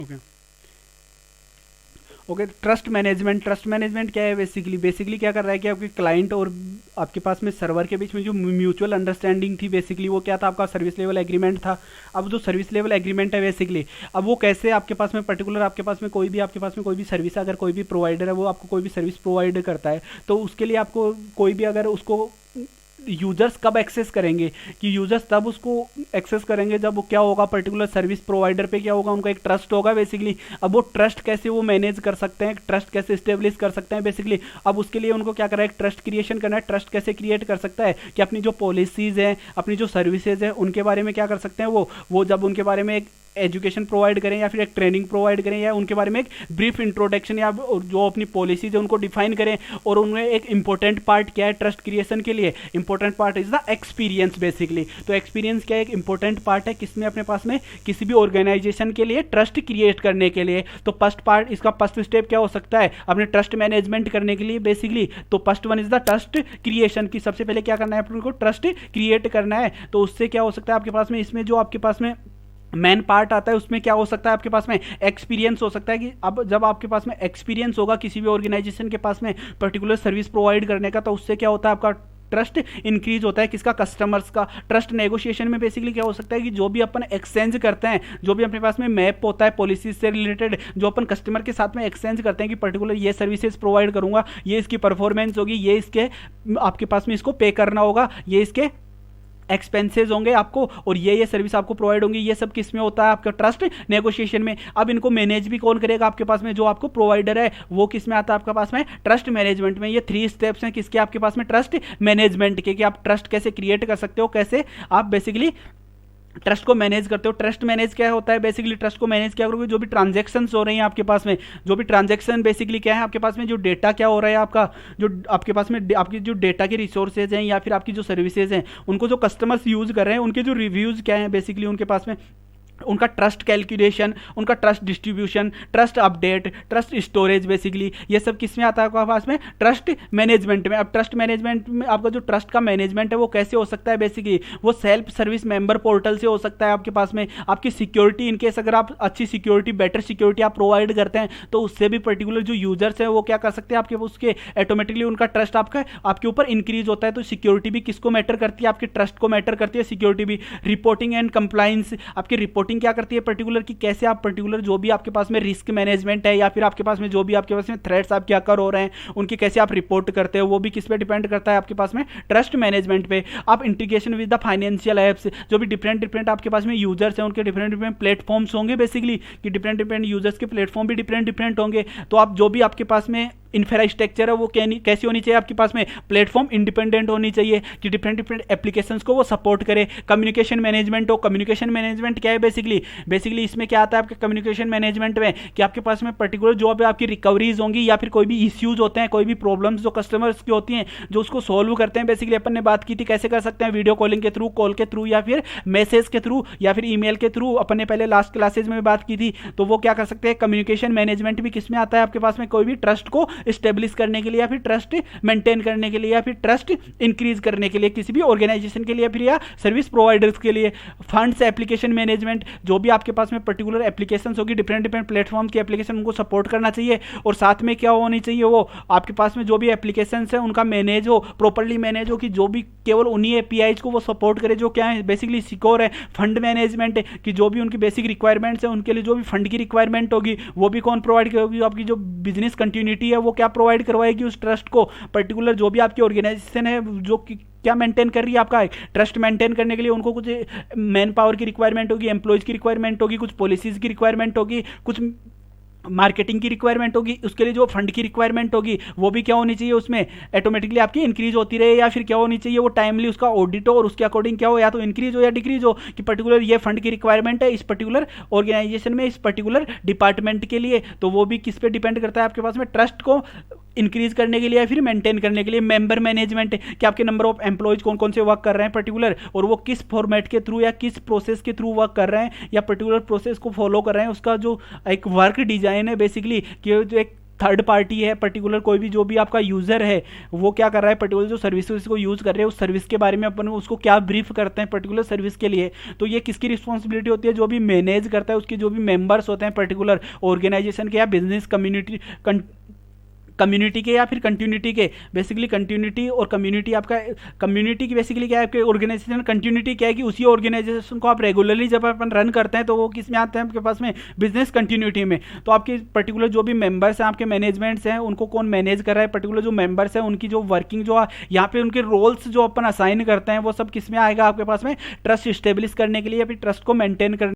Okay okay. Trust management क्या है? Basically क्या कर रहा है कि आपके क्लाइंट और आपके पास में सर्वर के बीच में जो म्यूचुअल अंडरस्टैंडिंग थी, बेसिकली वो क्या था? आपका सर्विस लेवल एग्रीमेंट था। अब जो सर्विस लेवल एग्रीमेंट है बेसिकली, अब वो कैसे आपके पास में पर्टिकुलर आपके पास में कोई भी सर्विस, अगर कोई भी प्रोवाइडर है वो आपको कोई भी सर्विस प्रोवाइड करता है, तो उसके लिए आपको कोई भी अगर उसको यूजर्स कब एक्सेस करेंगे, कि यूजर्स तब उसको एक्सेस करेंगे जब वो क्या होगा, पर्टिकुलर सर्विस प्रोवाइडर पे क्या होगा, उनका एक ट्रस्ट होगा बेसिकली। अब वो ट्रस्ट कैसे वो मैनेज कर सकते हैं, ट्रस्ट कैसे स्टेब्लिश कर सकते हैं बेसिकली, अब उसके लिए उनको क्या करना है, ट्रस्ट क्रिएशन करना है। ट्रस्ट कैसे क्रिएट कर सकता है कि अपनी जो पॉलिसीज हैं, अपनी जो सर्विसेज हैं, उनके बारे में क्या कर सकते हैं, वो जब उनके बारे में एक एजुकेशन प्रोवाइड करें या फिर एक ट्रेनिंग प्रोवाइड करें या उनके बारे में एक ब्रीफ इंट्रोडक्शन या जो अपनी पॉलिसीज है उनको डिफाइन करें, और उनमें एक इंपॉर्टेंट पार्ट क्या है ट्रस्ट क्रिएशन के लिए, important part is the experience basically. तो एक्सपीरियंस क्या है? एक इंपॉर्टेंट पार्ट है किसमें, अपने पास में किसी भी ऑर्गेनाइजेशन के लिए ट्रस्ट क्रिएट करने के लिए। तो फर्स्ट पार्ट, इसका फर्स्ट स्टेप क्या हो सकता है अपने ट्रस्ट मैनेजमेंट करने के लिए बेसिकली? तो first one is the trust creation, की सबसे पहले क्या करना है, अपने को ट्रस्ट क्रिएट करना है। तो उससे क्या हो सकता है आपके पास में, इसमें जो आपके पास में मेन पार्ट आता है उसमें क्या हो सकता है आपके पास में, एक्सपीरियंस हो सकता है। कि अब जब आपके पास में एक्सपीरियंस होगा किसी भी ऑर्गेनाइजेशन के पास में पर्टिकुलर सर्विस प्रोवाइड करने का, तो उससे क्या होता है आपका ट्रस्ट इंक्रीज होता है। किसका? कस्टमर्स का। ट्रस्ट नेगोशिएशन में बेसिकली क्या हो सकता है कि जो भी अपन एक्सचेंज करते हैं, जो भी अपने पास में मैप होता है पॉलिसीज से रिलेटेड, जो अपन कस्टमर के साथ में एक्सचेंज करते हैं कि पर्टिकुलर ये सर्विसेज प्रोवाइड करूंगा, ये इसकी परफॉर्मेंस होगी, ये इसके आपके पास में इसको पे करना होगा, ये इसके एक्सपेंसेस होंगे आपको, और ये सर्विस आपको प्रोवाइड होंगी, ये सब किस में होता है आपका ट्रस्ट नेगोशिएशन में। अब इनको मैनेज भी कौन करेगा आपके पास में, जो आपको प्रोवाइडर है वो किस में आता है आपके पास में, ट्रस्ट मैनेजमेंट में। ये 3 स्टेप्स हैं किसके आपके पास में, ट्रस्ट मैनेजमेंट के, कि आप ट्रस्ट कैसे क्रिएट कर सकते हो, कैसे आप बेसिकली ट्रस्ट को मैनेज करते हो। ट्रस्ट मैनेज क्या होता है बेसिकली, ट्रस्ट को मैनेज क्या करोगे, जो भी ट्रांजैक्शन हो रही हैं आपके पास में, जो भी ट्रांजैक्शन बेसिकली क्या है आपके पास में, जो डेटा क्या हो रहा है आपका, जो आपके पास में आपकी जो डेटा के रिसोर्सेज हैं या फिर आपकी जो सर्विसेज हैं, उनको जो कस्टमर्स यूज कर रहे हैं, उनके जो रिव्यूज क्या हैं बेसिकली उनके पास में, उनका ट्रस्ट कैलकुलेशन, उनका trust distribution, trust update, trust storage, basically ये सब किस में आता है आपके पास में, ट्रस्ट मैनेजमेंट में। अब ट्रस्ट मैनेजमेंट में आपका जो ट्रस्ट का मैनेजमेंट है वो कैसे हो सकता है बेसिकली, वो सेल्फ सर्विस मेंबर पोर्टल से हो सकता है आपके पास में। आपकी सिक्योरिटी, इनकेस अगर आप अच्छी सिक्योरिटी, बेटर सिक्योरिटी आप प्रोवाइड करते हैं, तो उससे भी पर्टिकुलर जो यूजर्स हैं वो क्या कर सकते हैं आपके उसके ऑटोमेटिकली उनका ट्रस्ट आपका आपके ऊपर इंक्रीज होता है। तो सिक्योरिटी भी किसको मैटर करती है, आपके ट्रस्ट को मैटर करती है सिक्योरिटी भी। रिपोर्टिंग एंड कंप्लाइंस, आपकी रिपोर्टिंग क्या करती है पर्टिकुलर, कि कैसे आप पर्टिकुलर जो भी आपके पास में रिस्क मैनेजमेंट है या फिर आपके पास में जो भी आपके पास में थ्रेट्स आपके अकर हो रहे हैं उनकी कैसे आप रिपोर्ट करते हो, वो भी किस पे डिपेंड करता है आपके पास में, ट्रस्ट मैनेजमेंट पे। आप integration with the financial apps, जो भी डिफरेंट आपके पास में यूजर्स हैं उनके डिफरेंट प्लेटफॉर्म्स होंगे बेसिकली, कि डिफरेंट यूजर्स के प्लेटफॉर्म भी डिफरेंट होंगे। तो आप जो भी आपके पास में इंफ्रास्ट्रक्चर है वो कैसी होनी चाहिए आपके पास में, प्लेटफॉर्म इंडिपेंडेंट होनी चाहिए, कि डिफरेंट एप्लीकेशंस को वो सपोर्ट करे। कम्युनिकेशन मैनेजमेंट हो, कम्युनिकेशन मैनेजमेंट क्या है बेसिकली इसमें क्या आता है आपके कम्युनिकेशन मैनेजमेंट में, कि आपके पास में पर्टिकुलर जो भी आपकी रिकवरीज होंगी या फिर कोई भी इश्यूज होते हैं, कोई भी प्रॉब्लम्स जो कस्टमर्स की होती हैं, जो उसको सोल्व करते हैं। बेसिकली अपन ने बात की थी कैसे कर सकते हैं, वीडियो कॉलिंग के थ्रू, कॉल के थ्रू, या फिर मैसेज के थ्रू, या फिर ईमेल के थ्रू, अपन ने पहले लास्ट क्लासेज में बात की थी। तो वो क्या कर सकते हैं, कम्युनिकेशन मैनेजमेंट भी किस में आता है आपके पास में, कोई भी ट्रस्ट को स्टेब्लिश करने के लिए या फिर ट्रस्ट मेंटेन करने के लिए या फिर ट्रस्ट इंक्रीज करने के लिए किसी भी ऑर्गेनाइजेशन के लिए फिर या सर्विस प्रोवाइडर्स के लिए। फंड्स एप्लीकेशन मैनेजमेंट, जो भी आपके पास में पर्टिकुलर एप्लीकेशंस होगी, डिफरेंट प्लेटफॉर्म की एप्लीकेशन उनको सपोर्ट करना चाहिए। और साथ में क्या होनी चाहिए, वो आपके पास में जो भी एप्लीकेशंस है उनका मैनेज हो, प्रॉपर्ली मैनेज हो, कि जो भी केवल उन्हीं एपीआईज को वो सपोर्ट करे जो क्या है बेसिकली सिक्योर है। फंड मैनेजमेंट, कि जो भी उनकी बेसिक रिक्वायरमेंट्स है उनके लिए जो भी फंड की रिक्वायरमेंट होगी वो भी कौन प्रोवाइड करेगी, आपकी जो बिजनेस कंटिन्यूटी है वो क्या प्रोवाइड करवाएगी उस ट्रस्ट को। पर्टिकुलर जो भी आपकी ऑर्गेनाइजेशन है जो क्या मेंटेन कर रही है, आपका ट्रस्ट मेंटेन करने के लिए उनको कुछ मैन पावर की रिक्वायरमेंट होगी, एम्प्लॉयज की रिक्वायरमेंट होगी, कुछ पॉलिसीज की रिक्वायरमेंट होगी, कुछ मार्केटिंग की रिक्वायरमेंट होगी, उसके लिए जो फंड की रिक्वायरमेंट होगी वो भी क्या होनी चाहिए उसमें ऑटोमेटिकली आपकी इंक्रीज होती रहे, या फिर क्या होनी चाहिए वो टाइमली उसका ऑडिट हो और उसके अकॉर्डिंग क्या हो, या तो इंक्रीज हो या डिक्रीज हो, कि पर्टिकुलर ये फंड की रिक्वायरमेंट है इस पर्टिकुलर ऑर्गेनाइजेशन में, इस पर्टिकुलर डिपार्टमेंट के लिए। तो वो भी किस पे डिपेंड करता है आपके पास में, ट्रस्ट को इंक्रीज करने के लिए या फिर मेंटेन करने के लिए। मेंबर मैनेजमेंट, कि आपके नंबर ऑफ एम्प्लॉयज कौन कौन से वर्क कर रहे हैं पर्टिकुलर, और वो किस फॉर्मेट के थ्रू या किस प्रोसेस के थ्रू वर्क कर रहे हैं या पर्टिकुलर प्रोसेस को फॉलो कर रहे हैं, उसका जो एक वर्क डिजाइन है बेसिकली, कि जो एक थर्ड पार्टी है, पर्टिकुलर कोई भी जो भी आपका यूज़र है वो क्या कर रहा है, पर्टिकुलर जो सर्विस को यूज़ कर रहे हैं उस सर्विस के बारे में अपन उसको क्या ब्रीफ करते हैं पर्टिकुलर सर्विस के लिए, तो ये किसकी रिस्पॉन्सिबिलिटी होती है, जो भी मैनेज करता है उसके जो भी मेंबर्स होते हैं पर्टिकुलर ऑर्गेनाइजेशन के या बिजनेस कम्युनिटी के या फिर कंटिन्यूटी के, बेसिकली कंटिन्यूटी और कम्युनिटी, आपका कम्युनिटी की बेसिकली क्या है, आपके ऑर्गेनाइजेशन कंटिन्यूटी क्या है कि उसी ऑर्गेनाइजेशन को आप रेगुलरली जब अपन रन करते हैं तो वो किस में आते हैं आपके पास में, बिजनेस कंटिन्यूटी में। तो आपके पर्टिकुलर जो भी मेंबर्स हैं, आपके मैनेजमेंट्स हैं, उनको कौन मैनेज कर रहा है, पर्टिकुलर जो मेंबर्स हैं उनकी जो वर्किंग जो यहाँ पे उनके रोल्स जो अपन असाइन करते हैं वो सब किस में आएगा आपके पास में, ट्रस्ट इस्टेब्लिश करने के लिए या फिर ट्रस्ट को मेंटेन करने